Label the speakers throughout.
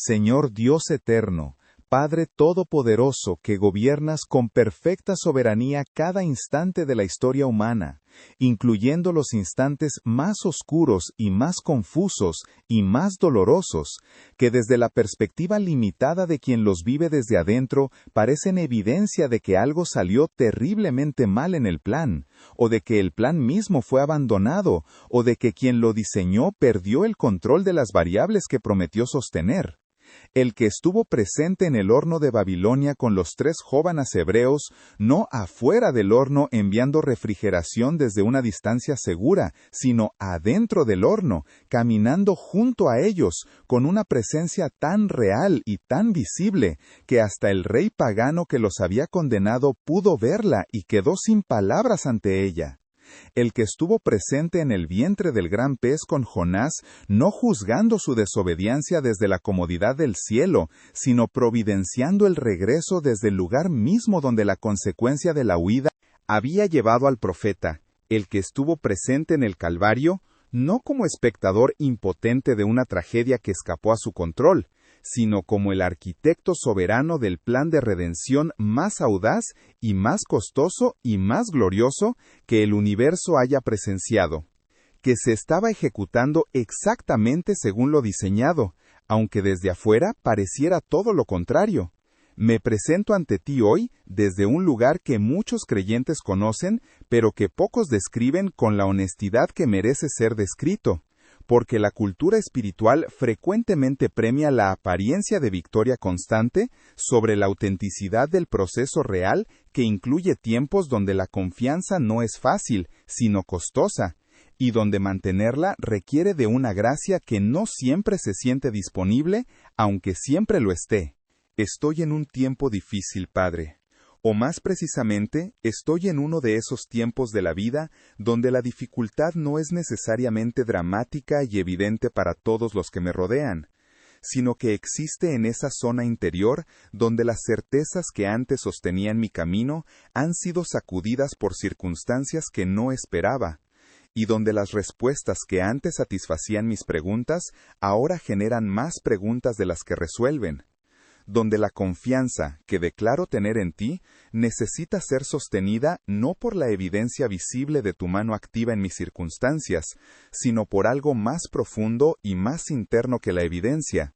Speaker 1: Señor Dios eterno, Padre Todopoderoso que gobiernas con perfecta soberanía cada instante de la historia humana, incluyendo los instantes más oscuros y más confusos y más dolorosos, que desde la perspectiva limitada de quien los vive desde adentro parecen evidencia de que algo salió terriblemente mal en el plan, o de que el plan mismo fue abandonado, o de que quien lo diseñó perdió el control de las variables que prometió sostener. El que estuvo presente en el horno de Babilonia con los 3 jóvenes hebreos, no afuera del horno enviando refrigeración desde una distancia segura, sino adentro del horno, caminando junto a ellos, con una presencia tan real y tan visible, que hasta el rey pagano que los había condenado pudo verla y quedó sin palabras ante ella. El que estuvo presente en el vientre del gran pez con Jonás, no juzgando su desobediencia desde la comodidad del cielo, sino providenciando el regreso desde el lugar mismo donde la consecuencia de la huida había llevado al profeta. El que estuvo presente en el Calvario, no como espectador impotente de una tragedia que escapó a su control, sino como el arquitecto soberano del plan de redención más audaz y más costoso y más glorioso que el universo haya presenciado, que se estaba ejecutando exactamente según lo diseñado, aunque desde afuera pareciera todo lo contrario. Me presento ante ti hoy desde un lugar que muchos creyentes conocen, pero que pocos describen con la honestidad que merece ser descrito, porque la cultura espiritual frecuentemente premia la apariencia de victoria constante sobre la autenticidad del proceso real que incluye tiempos donde la confianza no es fácil, sino costosa, y donde mantenerla requiere de una gracia que no siempre se siente disponible, aunque siempre lo esté. Estoy en un tiempo difícil, Padre. O más precisamente, estoy en uno de esos tiempos de la vida donde la dificultad no es necesariamente dramática y evidente para todos los que me rodean, sino que existe en esa zona interior donde las certezas que antes sostenían mi camino han sido sacudidas por circunstancias que no esperaba, y donde las respuestas que antes satisfacían mis preguntas ahora generan más preguntas de las que resuelven, donde la confianza que declaro tener en ti necesita ser sostenida no por la evidencia visible de tu mano activa en mis circunstancias, sino por algo más profundo y más interno que la evidencia,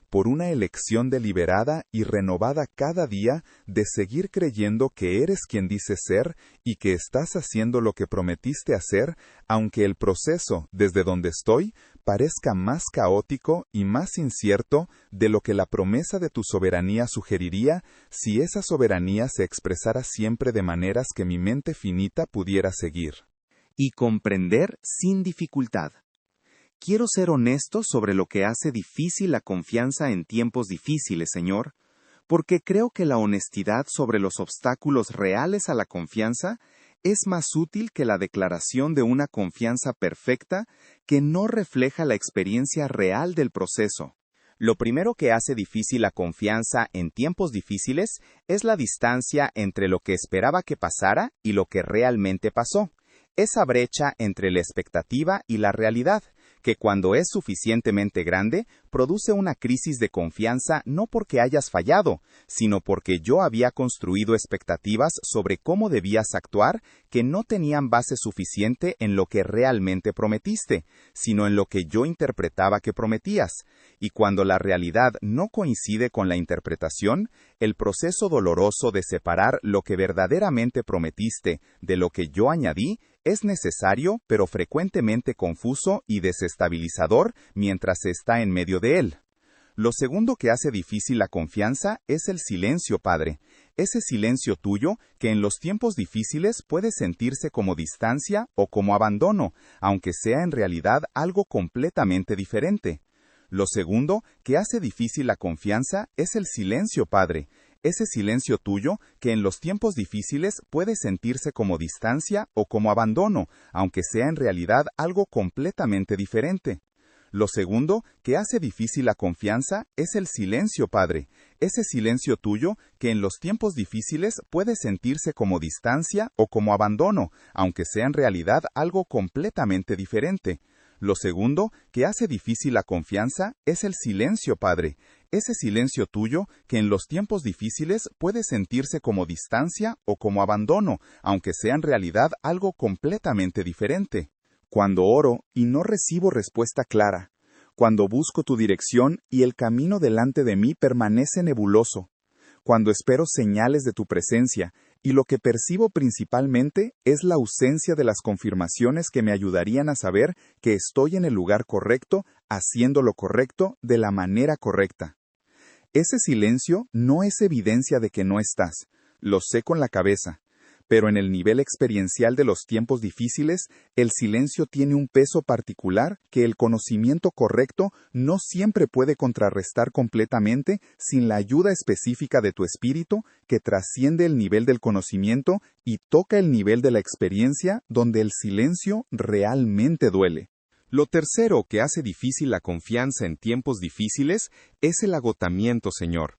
Speaker 1: por una elección deliberada y renovada cada día de seguir creyendo que eres quien dices ser y que estás haciendo lo que prometiste hacer, aunque el proceso, desde donde estoy, parezca más caótico y más incierto de lo que la promesa de tu soberanía sugeriría si esa soberanía se expresara siempre de maneras que mi mente finita pudiera seguir.
Speaker 2: Y comprender sin dificultad. Quiero ser honesto sobre lo que hace difícil la confianza en tiempos difíciles, Señor, porque creo que la honestidad sobre los obstáculos reales a la confianza es más útil que la declaración de una confianza perfecta que no refleja la experiencia real del proceso. Lo primero que hace difícil la confianza en tiempos difíciles es la distancia entre lo que esperaba que pasara y lo que realmente pasó. Esa brecha entre la expectativa y la realidad, que cuando es suficientemente grande, produce una crisis de confianza no porque hayas fallado, sino porque yo había construido expectativas sobre cómo debías actuar que no tenían base suficiente en lo que realmente prometiste, sino en lo que yo interpretaba que prometías. Y cuando la realidad no coincide con la interpretación, el proceso doloroso de separar lo que verdaderamente prometiste de lo que yo añadí es necesario, pero frecuentemente confuso y desestabilizador mientras se está en medio de él. Lo segundo que hace difícil la confianza es el silencio, Padre. Ese silencio tuyo que en los tiempos difíciles puede sentirse como distancia o como abandono, aunque sea en realidad algo completamente diferente. Lo segundo que hace difícil la confianza es el silencio, Padre. Ese silencio tuyo que en los tiempos difíciles puede sentirse como distancia o como abandono, aunque sea en realidad algo completamente diferente. Lo segundo que hace difícil la confianza es el silencio, Padre. Ese silencio tuyo que en los tiempos difíciles puede sentirse como distancia o como abandono, aunque sea en realidad algo completamente diferente. Lo segundo que hace difícil la confianza es el silencio, Padre.
Speaker 1: ese silencio tuyo que en los tiempos difíciles puede sentirse como distancia o como abandono, aunque sea en realidad algo completamente diferente. Cuando oro y no recibo respuesta clara, cuando busco tu dirección y el camino delante de mí permanece nebuloso, cuando espero señales de tu presencia y lo que percibo principalmente es la ausencia de las confirmaciones que me ayudarían a saber que estoy en el lugar correcto, haciendo lo correcto de la manera correcta. Ese silencio no es evidencia de que no estás, lo sé con la cabeza, pero en el nivel experiencial de los tiempos difíciles, el silencio tiene un peso particular que el conocimiento correcto no siempre puede contrarrestar completamente sin la ayuda específica de tu espíritu que trasciende el nivel del conocimiento y toca el nivel de la experiencia donde el silencio realmente duele. Lo tercero que hace difícil la confianza en tiempos difíciles es el agotamiento, Señor.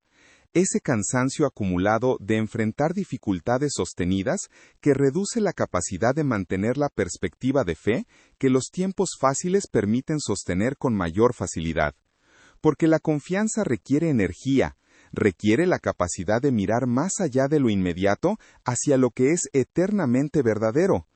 Speaker 1: Ese cansancio acumulado de enfrentar dificultades sostenidas que reduce la capacidad de mantener la perspectiva de fe que los tiempos fáciles permiten sostener con mayor facilidad. Porque la confianza requiere energía, requiere la capacidad de mirar más allá de lo inmediato hacia lo que es eternamente verdadero.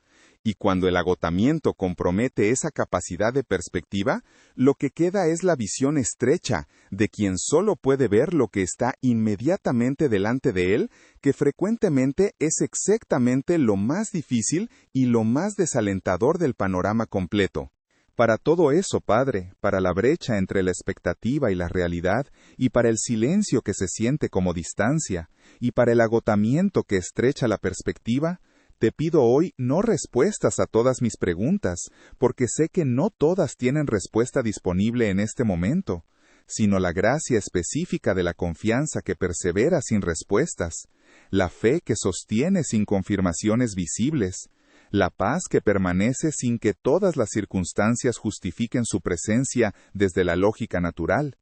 Speaker 1: Y cuando el agotamiento compromete esa capacidad de perspectiva, lo que queda es la visión estrecha de quien solo puede ver lo que está inmediatamente delante de él, que frecuentemente es exactamente lo más difícil y lo más desalentador del panorama completo. Para todo eso, Padre, para la brecha entre la expectativa y la realidad, y para el silencio que se siente como distancia, y para el agotamiento que estrecha la perspectiva, te pido hoy no respuestas a todas mis preguntas, porque sé que no todas tienen respuesta disponible en este momento, sino la gracia específica de la confianza que persevera sin respuestas, la fe que sostiene sin confirmaciones visibles, la paz que permanece sin que todas las circunstancias justifiquen su presencia desde la lógica natural.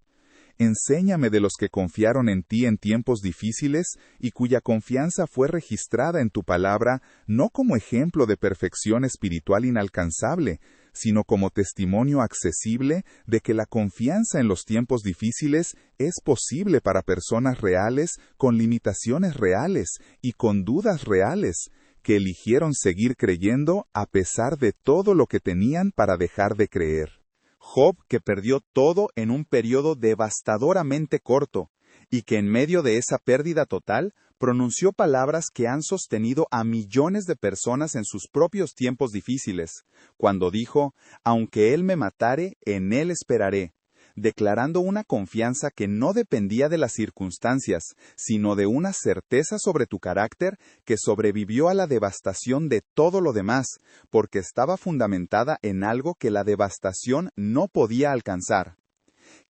Speaker 1: Enséñame de los que confiaron en ti en tiempos difíciles y cuya confianza fue registrada en tu palabra no como ejemplo de perfección espiritual inalcanzable, sino como testimonio accesible de que la confianza en los tiempos difíciles es posible para personas reales con limitaciones reales y con dudas reales, que eligieron seguir creyendo a pesar de todo lo que tenían para dejar de creer. Job, que perdió todo en un periodo devastadoramente corto, y que en medio de esa pérdida total, pronunció palabras que han sostenido a millones de personas en sus propios tiempos difíciles, cuando dijo, «Aunque él me matare, en él esperaré», declarando una confianza que no dependía de las circunstancias, sino de una certeza sobre tu carácter que sobrevivió a la devastación de todo lo demás, porque estaba fundamentada en algo que la devastación no podía alcanzar.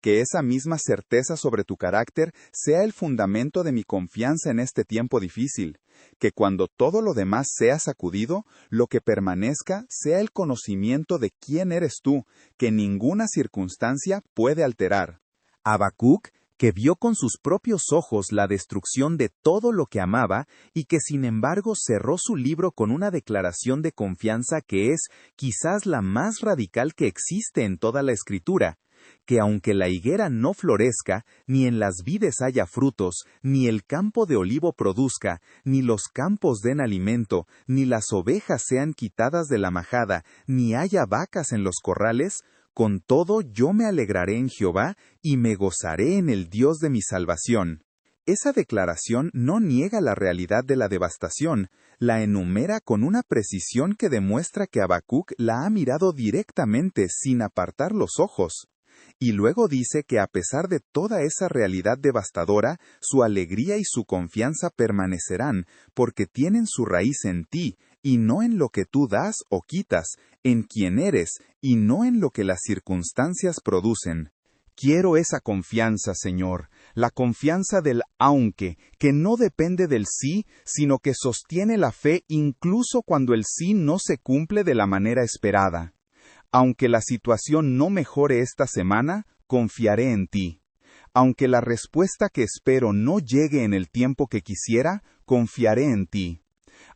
Speaker 1: Que esa misma certeza sobre tu carácter sea el fundamento de mi confianza en este tiempo difícil, que cuando todo lo demás sea sacudido, lo que permanezca sea el conocimiento de quién eres tú, que ninguna circunstancia puede alterar. Habacuc, que vio con sus propios ojos la destrucción de todo lo que amaba y que sin embargo cerró su libro con una declaración de confianza que es quizás la más radical que existe en toda la Escritura, que aunque la higuera no florezca, ni en las vides haya frutos, ni el campo de olivo produzca, ni los campos den alimento, ni las ovejas sean quitadas de la majada, ni haya vacas en los corrales, con todo yo me alegraré en Jehová, y me gozaré en el Dios de mi salvación. Esa declaración no niega la realidad de la devastación, la enumera con una precisión que demuestra que Habacuc la ha mirado directamente sin apartar los ojos. Y luego dice que a pesar de toda esa realidad devastadora, su alegría y su confianza permanecerán, porque tienen su raíz en ti, y no en lo que tú das o quitas, en quien eres, y no en lo que las circunstancias producen. Quiero esa confianza, Señor, la confianza del aunque, que no depende del sí, sino que sostiene la fe incluso cuando el sí no se cumple de la manera esperada. Aunque la situación no mejore esta semana, confiaré en ti. Aunque la respuesta que espero no llegue en el tiempo que quisiera, confiaré en ti.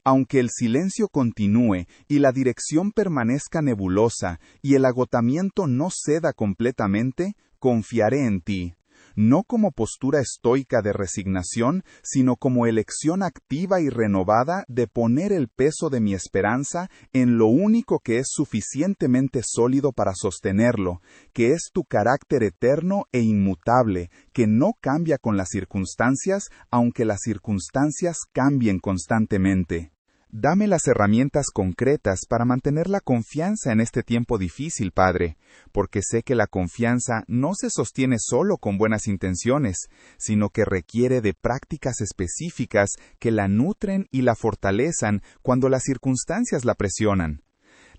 Speaker 1: Aunque el silencio continúe y la dirección permanezca nebulosa y el agotamiento no ceda completamente, confiaré en ti. no como postura estoica de resignación, sino como elección activa y renovada de poner el peso de mi esperanza en lo único que es suficientemente sólido para sostenerlo, que es tu carácter eterno e inmutable, que no cambia con las circunstancias, aunque las circunstancias cambien constantemente. Dame las herramientas concretas para mantener la confianza en este tiempo difícil, Padre, porque sé que la confianza no se sostiene solo con buenas intenciones, sino que requiere de prácticas específicas que la nutren y la fortalezan cuando las circunstancias la presionan.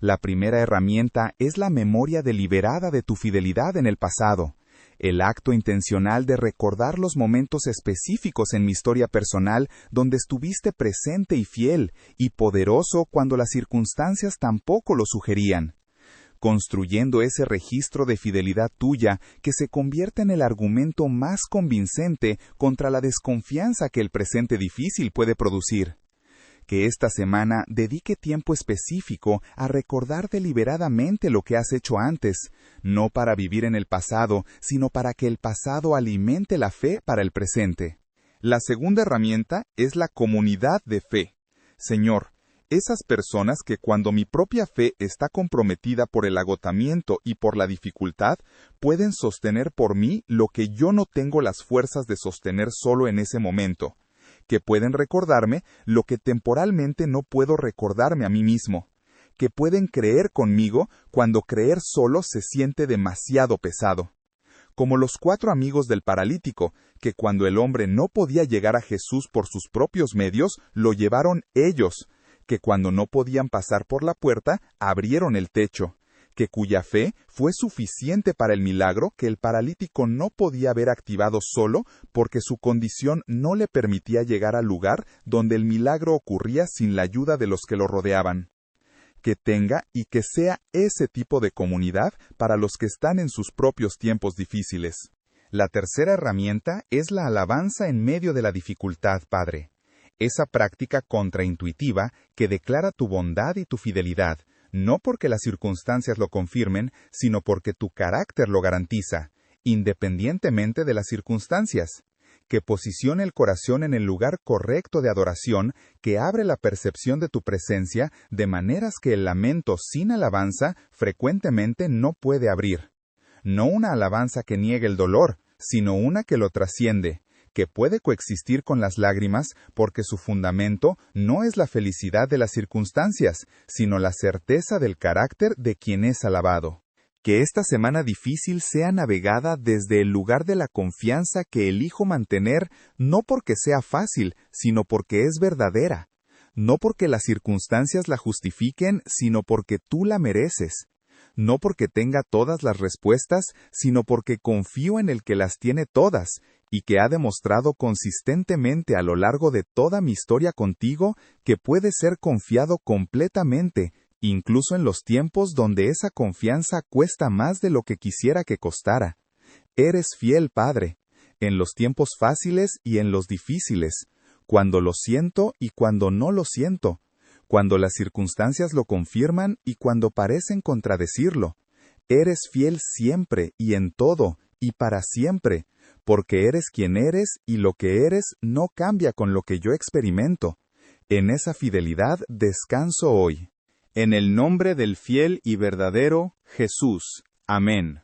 Speaker 1: La primera herramienta es la memoria deliberada de tu fidelidad en el pasado. El acto intencional de recordar los momentos específicos en mi historia personal donde estuviste presente y fiel, y poderoso cuando las circunstancias tampoco lo sugerían. Construyendo ese registro de fidelidad tuya que se convierte en el argumento más convincente contra la desconfianza que el presente difícil puede producir. Que esta semana dedique tiempo específico a recordar deliberadamente lo que has hecho antes, no para vivir en el pasado, sino para que el pasado alimente la fe para el presente. La segunda herramienta es la comunidad de fe. Señor, esas personas que cuando mi propia fe está comprometida por el agotamiento y por la dificultad, pueden sostener por mí lo que yo no tengo las fuerzas de sostener solo en ese momento, que pueden recordarme lo que temporalmente no puedo recordarme a mí mismo, que pueden creer conmigo cuando creer solo se siente demasiado pesado. Como los 4 amigos del paralítico, que cuando el hombre no podía llegar a Jesús por sus propios medios, lo llevaron ellos, que cuando no podían pasar por la puerta, abrieron el techo, que cuya fe fue suficiente para el milagro que el paralítico no podía haber activado solo porque su condición no le permitía llegar al lugar donde el milagro ocurría sin la ayuda de los que lo rodeaban. Que tenga y que sea ese tipo de comunidad para los que están en sus propios tiempos difíciles. La tercera herramienta es la alabanza en medio de la dificultad, Padre. Esa práctica contraintuitiva que declara tu bondad y tu fidelidad, no porque las circunstancias lo confirmen, sino porque tu carácter lo garantiza, independientemente de las circunstancias. Que posicione el corazón en el lugar correcto de adoración, que abre la percepción de tu presencia, de maneras que el lamento sin alabanza frecuentemente no puede abrir. No una alabanza que niegue el dolor, sino una que lo trasciende, que puede coexistir con las lágrimas porque su fundamento no es la felicidad de las circunstancias, sino la certeza del carácter de quien es alabado. Que esta semana difícil sea navegada desde el lugar de la confianza que elijo mantener, no porque sea fácil, sino porque es verdadera. No porque las circunstancias la justifiquen, sino porque tú la mereces. No porque tenga todas las respuestas, sino porque confío en el que las tiene todas, y que ha demostrado consistentemente a lo largo de toda mi historia contigo que puede ser confiado completamente, incluso en los tiempos donde esa confianza cuesta más de lo que quisiera que costara. Eres fiel, Padre, en los tiempos fáciles y en los difíciles, cuando lo siento y cuando no lo siento, cuando las circunstancias lo confirman y cuando parecen contradecirlo. Eres fiel siempre y en todo y para siempre, porque eres quien eres y lo que eres no cambia con lo que yo experimento. En esa fidelidad descanso hoy. En el nombre del fiel y verdadero Jesús. Amén.